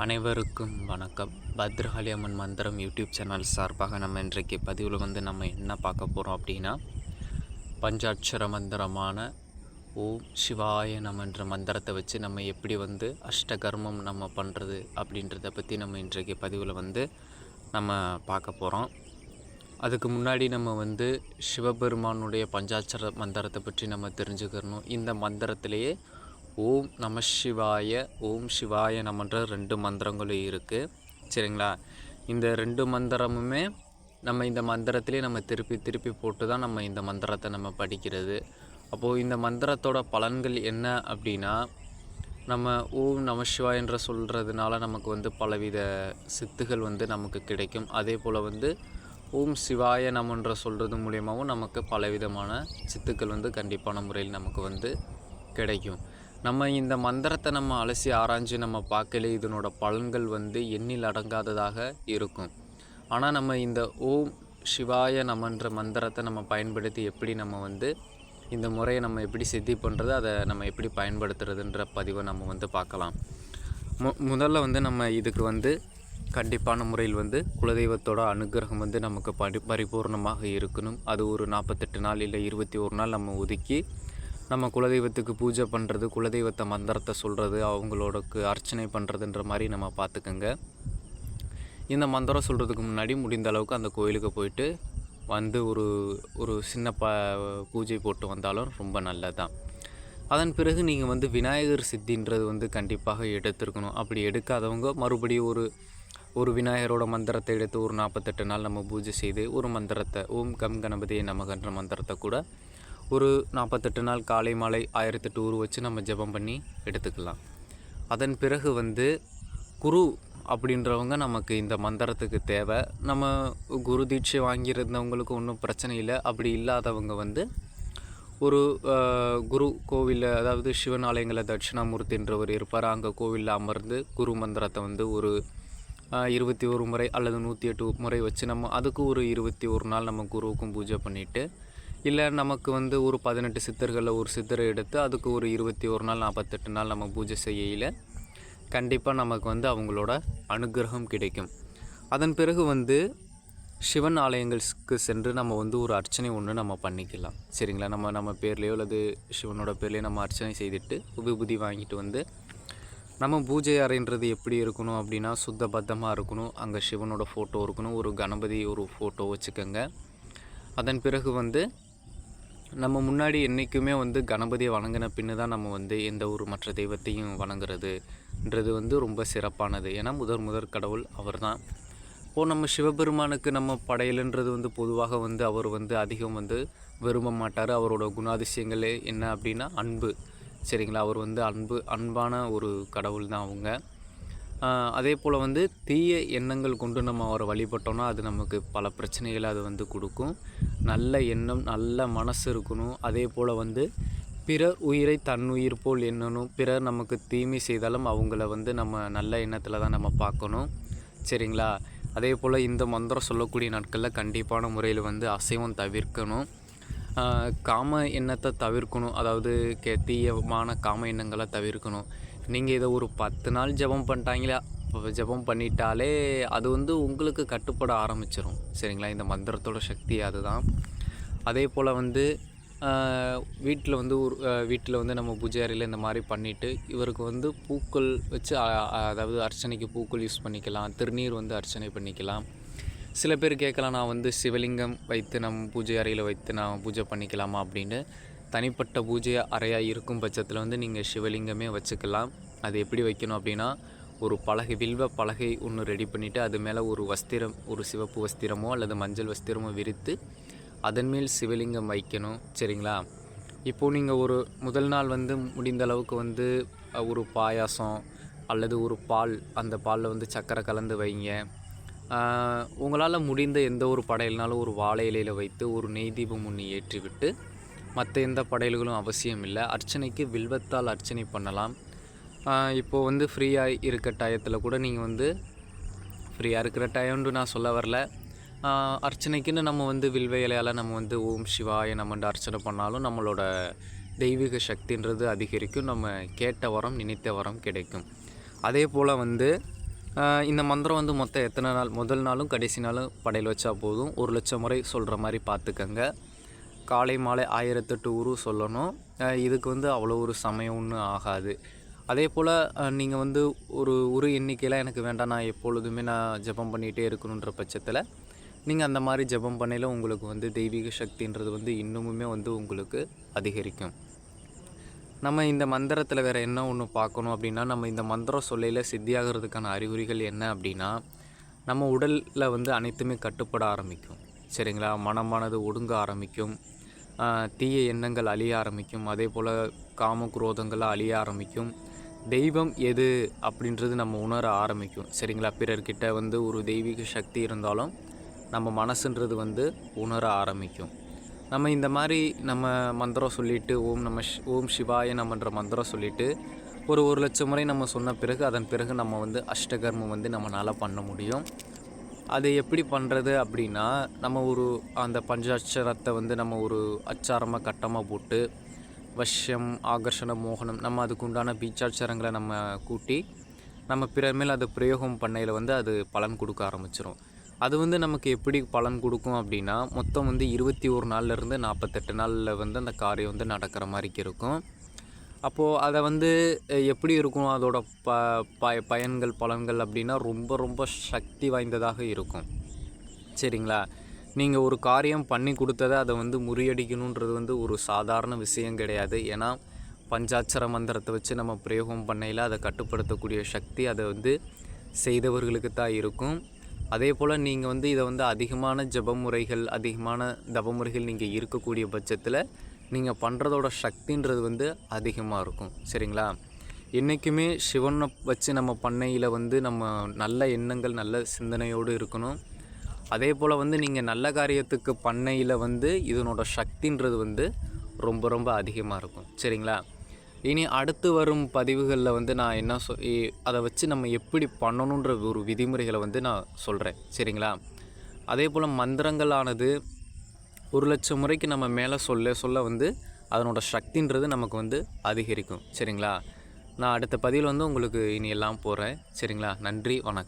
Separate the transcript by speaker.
Speaker 1: அனைவருக்கும் வணக்கம். பத்ரகாளி அம்மன் மந்திரம் யூடியூப் சேனல் சார்பாக நம்ம இன்றைக்கு பதிவில் நம்ம என்ன பார்க்க போகிறோம் அப்படின்னா, பஞ்சாட்சர மந்திரமான ஓம் சிவாய நம என்ற மந்திரத்தை வச்சு நம்ம எப்படி அஷ்டகர்மம் நம்ம பண்ணுறது அப்படின்றத பற்றி நம்ம இன்றைக்கு பதிவில் நம்ம பார்க்க போகிறோம். அதுக்கு முன்னாடி நம்ம சிவபெருமானுடைய பஞ்சாட்சர மந்திரத்தை பற்றி நம்ம தெரிஞ்சுக்கிறணும். இந்த மந்திரத்திலேயே ஓம் நம சிவாய, ஓம் சிவாய நமன்ற 2 மந்திரங்களும் இருக்குது. சரிங்களா? இந்த 2 மந்திரமுமே நம்ம இந்த மந்திரத்திலே நம்ம திருப்பி போட்டு தான் நம்ம இந்த மந்திரத்தை நம்ம படிக்கிறது. அப்போது இந்த மந்திரத்தோட பலன்கள் என்ன அப்படின்னா, நம்ம ஓம் நம சிவாயன்ற சொல்கிறதுனால நமக்கு பலவித சித்துகள் நமக்கு கிடைக்கும். அதே போல் ஓம் சிவாய நமன்ற சொல்கிறது மூலியமாகவும் நமக்கு பலவிதமான சித்துக்கள் கண்டிப்பான முறையில் நமக்கு கிடைக்கும். நம்ம இந்த மந்திரத்தை நம்ம அலசி ஆராய்ஞ்சு நம்ம பார்க்கல இதனோட பலன்கள் எண்ணில் அடங்காததாக இருக்கும். ஆனால் நம்ம இந்த ஓம் சிவாய நமன்ற மந்திரத்தை நம்ம பயன்படுத்தி எப்படி நம்ம இந்த முறையை நம்ம எப்படி சித்தி பண்ணுறது, அதை நம்ம எப்படி பயன்படுத்துறதுன்ற பதிவை நம்ம பார்க்கலாம். முதல்ல நம்ம இதுக்கு கண்டிப்பான முறையில் குலதெய்வத்தோட அனுகிரகம் நமக்கு பரிபூர்ணமாக இருக்கணும். அது ஒரு 48 நாள் இல்லை 21 நாள் நம்ம ஒதுக்கி நம்ம குலதெய்வத்துக்கு பூஜை பண்ணுறது, குலதெய்வத்தை மந்திரத்தை சொல்கிறது, அவங்களோடக்கு அர்ச்சனை பண்ணுறதுன்ற மாதிரி நம்ம பார்த்துக்கோங்க. இந்த மந்திரம் சொல்கிறதுக்கு முன்னாடி முடிந்த அளவுக்கு அந்த கோயிலுக்கு போயிட்டு ஒரு சின்ன பூஜை போட்டு வந்தாலும் ரொம்ப நல்லதுதான். அதன் பிறகு நீங்கள் விநாயகர் சித்தின்றது கண்டிப்பாக எடுத்துருக்கணும். அப்படி எடுக்காதவங்க மறுபடியும் ஒரு விநாயகரோட மந்திரத்தை எடுத்து ஒரு 48 நாள் நம்ம பூஜை செய்து ஒரு மந்திரத்தை ஓம் கம் கணபதியே நமகன்ற மந்திரத்தை கூட ஒரு 48 நாள் காலை மாலை 1008 ஊர் வச்சு நம்ம ஜெபம் பண்ணி எடுத்துக்கலாம். அதன் பிறகு குரு அப்படின்றவங்க நமக்கு இந்த மந்திரத்துக்கு தேவை. நம்ம குரு தீட்சை வாங்கியிருந்தவங்களுக்கு ஒன்றும் பிரச்சனை இல்லை. அப்படி இல்லாதவங்க ஒரு குரு கோவிலில், அதாவது சிவன் ஆலயங்களில் தட்சிணாமூர்த்தின்றவர் இருப்பார். அங்கே கோவிலில் அமர்ந்து குரு மந்திரத்தை ஒரு 21 முறை அல்லது 108 முறை வச்சு நம்ம அதுக்கு ஒரு 21 நாள் நம்ம குருவுக்கும் பூஜை பண்ணிவிட்டு, இல்லை நமக்கு ஒரு 18 சித்தர்களில் ஒரு சித்தரை எடுத்து அதுக்கு ஒரு 21 நாள் 48 நாள் நம்ம பூஜை செய்யல கண்டிப்பாக நமக்கு அவங்களோட அனுகிரகம் கிடைக்கும். அதன் பிறகு சிவன் ஆலயங்களுக்கு சென்று நம்ம ஒரு அர்ச்சனை ஒன்று நம்ம பண்ணிக்கலாம். சரிங்களா? நம்ம பேர்லேயோ அல்லது சிவனோட பேர்லேயோ நம்ம அர்ச்சனை செய்துட்டு விபூதி வாங்கிட்டு நம்ம பூஜை அறைன்றது எப்படி இருக்கணும் அப்படின்னா, சுத்தபத்தமாக இருக்கணும். அங்கே சிவனோட ஃபோட்டோ இருக்கணும், ஒரு கணபதி ஒரு ஃபோட்டோ வச்சுக்கோங்க. அதன் பிறகு நம்ம முன்னாடி என்றைக்குமே கணபதியை வணங்கின பின்னு தான் நம்ம எந்த ஒரு மற்ற தெய்வத்தையும் வணங்குறதுன்றது ரொம்ப சிறப்பானது. ஏன்னா முதற் கடவுள் அவர் தான். இப்போது நம்ம சிவபெருமானுக்கு நம்ம படையலுன்றது பொதுவாக அவர் அதிகம் விரும்ப மாட்டார். அவரோட குணாதிசயங்களே என்ன அப்படின்னா அன்பு. சரிங்களா? அவர் அன்பான ஒரு கடவுள் தான் அவங்க. அதே போல் தீய எண்ணங்கள் கொண்டு நம்ம அவரை வழிபட்டோன்னா அது நமக்கு பல பிரச்சனைகளை அது கொடுக்கும். நல்ல எண்ணம், நல்ல மனசு இருக்கணும். அதே போல் பிறர் உயிரை தன்னுயிர் போல் எண்ணணும். பிறர் நமக்கு தீமை செய்தாலும் அவங்கள நம்ம நல்ல எண்ணத்தில் தான் நம்ம பார்க்கணும். சரிங்களா? அதே போல் இந்த மந்திரம் சொல்லக்கூடிய நாட்களில் கண்டிப்பான முறையில் அசைவம் தவிர்க்கணும். காம எண்ணத்தை தவிர்க்கணும். அதாவது தீயமான காம எண்ணங்களை தவிர்க்கணும். நீங்கள் இதை ஒரு 10 நாள் ஜெபம் பண்ணிட்டாலே அது உங்களுக்கு கட்டுப்பட ஆரம்பிச்சிடும். சரிங்களா? இந்த மந்திரத்தோட சக்தி அதுதான். அதே போல் வீட்டில் வீட்டில் நம்ம பூஜை அறையில் இந்த மாதிரி பண்ணிவிட்டு இவருக்கு பூக்கள் வச்சு, அதாவது அர்ச்சனைக்கு பூக்கள் யூஸ் பண்ணிக்கலாம். திருநீர் அர்ச்சனை பண்ணிக்கலாம். சில பேர் கேட்கலாம், நான் சிவலிங்கம் வைத்து நம்ம பூஜை அறையில் வைத்து நான் பூஜை பண்ணிக்கலாமா அப்படின்னு. தனிப்பட்ட பூஜை அறையாக இருக்கும் பட்சத்தில் நீங்கள் சிவலிங்கமே வச்சுக்கலாம். அது எப்படி வைக்கணும் அப்படின்னா, ஒரு வில்வ பலகை ஒன்று ரெடி பண்ணிவிட்டு அது மேலே ஒரு வஸ்திரம், ஒரு சிவப்பு வஸ்திரமோ அல்லது மஞ்சள் வஸ்திரமோ விரித்து அதன் மேல் சிவலிங்கம் வைக்கணும். சரிங்களா? இப்போது நீங்கள் ஒரு முதல் நாள் முடிந்த அளவுக்கு ஒரு பாயாசம் அல்லது ஒரு பால், அந்த பாலில் சர்க்கரை கலந்து வைங்க. உங்களால் முடிந்த எந்த ஒரு படையல்னாலும் ஒரு வாழை இலையில் வைத்து ஒரு நெய் தீபம் ஒன்று ஏற்றிவிட்டு, மற்ற எந்த படையல்களும் அவசியம் இல்லை. அர்ச்சனைக்கு வில்வத்தால் அர்ச்சனை பண்ணலாம். இப்போது ஃப்ரீயாக இருக்க டயத்தில் கூட நீங்கள் ஃப்ரீயாக இருக்கிற டயம்னு நான் சொல்ல வரல, அர்ச்சனைக்குன்னு நம்ம வில்வ இலையால் நம்ம ஓம் சிவாய நம்ம அர்ச்சனை பண்ணாலும் நம்மளோட தெய்வீக சக்தின்றது அதிகரிக்கும். நம்ம கேட்ட வரம் நினைத்த வரம் கிடைக்கும். அதே போல் இந்த மந்திரம் வந்து மொத்தம் எத்தனை நாள், முதல் நாளும் கடைசி நாளும் படையல் வச்சா போதும். 1,00,000 முறை சொல்கிற மாதிரி பார்த்துக்கங்க. காலை மாலை 1008 உரு சொல்லணும். இதுக்கு வந்து அவ்வளோ ஒரு சமயம் ஒன்றும் ஆகாது. அதே போல் நீங்கள் வந்து ஒரு எண்ணிக்கையில் எனக்கு வேண்டாம், நான் எப்பொழுதுமே நான் ஜெபம் பண்ணிகிட்டே இருக்கணுன்ற பட்சத்தில் நீங்கள் அந்த மாதிரி ஜெபம் பண்ணையில் உங்களுக்கு வந்து தெய்வீக சக்தின்றது வந்து இன்னுமுமே வந்து உங்களுக்கு அதிகரிக்கும். நம்ம இந்த மந்திரத்தில் வேறு என்ன ஒன்று பார்க்கணும் அப்படின்னா, நம்ம இந்த மந்திரம் சொல்லையில் சித்தியாகிறதுக்கான அறிகுறிகள் என்ன அப்படின்னா, நம்ம உடலில் வந்து அனைத்துமே கட்டுப்பட ஆரம்பிக்கும். சரிங்களா? மனமானது ஒடுங்க ஆரம்பிக்கும், தீய எண்ணங்கள் அழிய ஆரம்பிக்கும், அதே போல் காம குரோதங்கள் அழிய ஆரம்பிக்கும், தெய்வம் எது அப்படின்றது நம்ம உணர ஆரம்பிக்கும். சரிங்களா? பிறர்கிட்ட வந்து ஒரு தெய்வீக சக்தி இருந்தாலும் நம்ம மனசுன்றது வந்து உணர ஆரம்பிக்கும். நம்ம இந்த மாதிரி நம்ம மந்திரம் சொல்லிவிட்டு ஓம் சிவாய நம்மன்ற மந்திரம் சொல்லிவிட்டு ஒரு 1,00,000 முறை நம்ம சொன்ன பிறகு அதன் பிறகு நம்ம வந்து அஷ்டகர்மம் வந்து நம்மளால் பண்ண முடியும். அது எப்படி பண்ணுறது அப்படின்னா, நம்ம அந்த பஞ்சாட்சரத்தை வந்து நம்ம ஒரு அச்சாரமாக கட்டமாக போட்டு வஷ்யம், ஆகர்ஷணம், மோகனம் நம்ம அதுக்குண்டான பீச்சாட்சரங்களை நம்ம கூட்டி நம்ம பிறர் மேல் அது பிரயோகம் பண்ணையில் வந்து அது பலன் கொடுக்க ஆரம்பிச்சிடும். அது வந்து நமக்கு எப்படி பலன் கொடுக்கும் அப்படின்னா, மொத்தம் வந்து 21 நாள்லேருந்து 48 நாளில் வந்து அந்த காரியம் வந்து நடக்கிற மாதிரிக்கு இருக்கும். அப்போது அதை வந்து எப்படி இருக்கும் அதோட பயன்கள் பலன்கள் அப்படின்னா ரொம்ப ரொம்ப சக்தி வாய்ந்ததாக இருக்கும். சரிங்களா? நீங்கள் ஒரு காரியம் பண்ணி கொடுத்ததை அதை வந்து முறியடிக்கணுன்றது வந்து ஒரு சாதாரண விஷயம் கிடையாது. ஏன்னா பஞ்சாட்சர மந்திரத்தை வச்சு நம்ம பிரயோகம் பண்ணையில் அதை கட்டுப்படுத்தக்கூடிய சக்தி அதை வந்து செய்தவர்களுக்கு தான் இருக்கும். அதே போல் நீங்கள் வந்து இதை வந்து அதிகமான ஜபமுறைகள், அதிகமான தவமுறைகள் நீங்கள் இருக்கக்கூடிய பட்சத்தில் நீங்கள் பண்ணுறதோட சக்தின்றது வந்து அதிகமாக இருக்கும். சரிங்களா? என்றைக்குமே சிவனை வச்சு நம்ம பண்ணையில் வந்து நம்ம நல்ல எண்ணங்கள், நல்ல சிந்தனையோடு இருக்கணும். அதே போல் வந்து நீங்கள் நல்ல காரியத்துக்கு பண்ணையில் வந்து இதனோட சக்தின்றது வந்து ரொம்ப ரொம்ப அதிகமாக இருக்கும். சரிங்களா? இனி அடுத்து வரும் பதிவுகளில் வந்து நான் என்ன அதை வச்சு நம்ம எப்படி பண்ணணுன்ற ஒரு விதிமுறைகளை வந்து நான் சொல்கிறேன். சரிங்களா? அதே போல் மந்திரங்களானது 1,00,000 முறைக்கு நம்ம மேலே சொல்ல வந்து அதனோட சக்தின்றது நமக்கு வந்து அதிகரிக்கும். சரிங்களா? நான் அடுத்த பதிவில் வந்து உங்களுக்கு இனி எல்லாம் போகிறேன். சரிங்களா? நன்றி, வணக்கம்.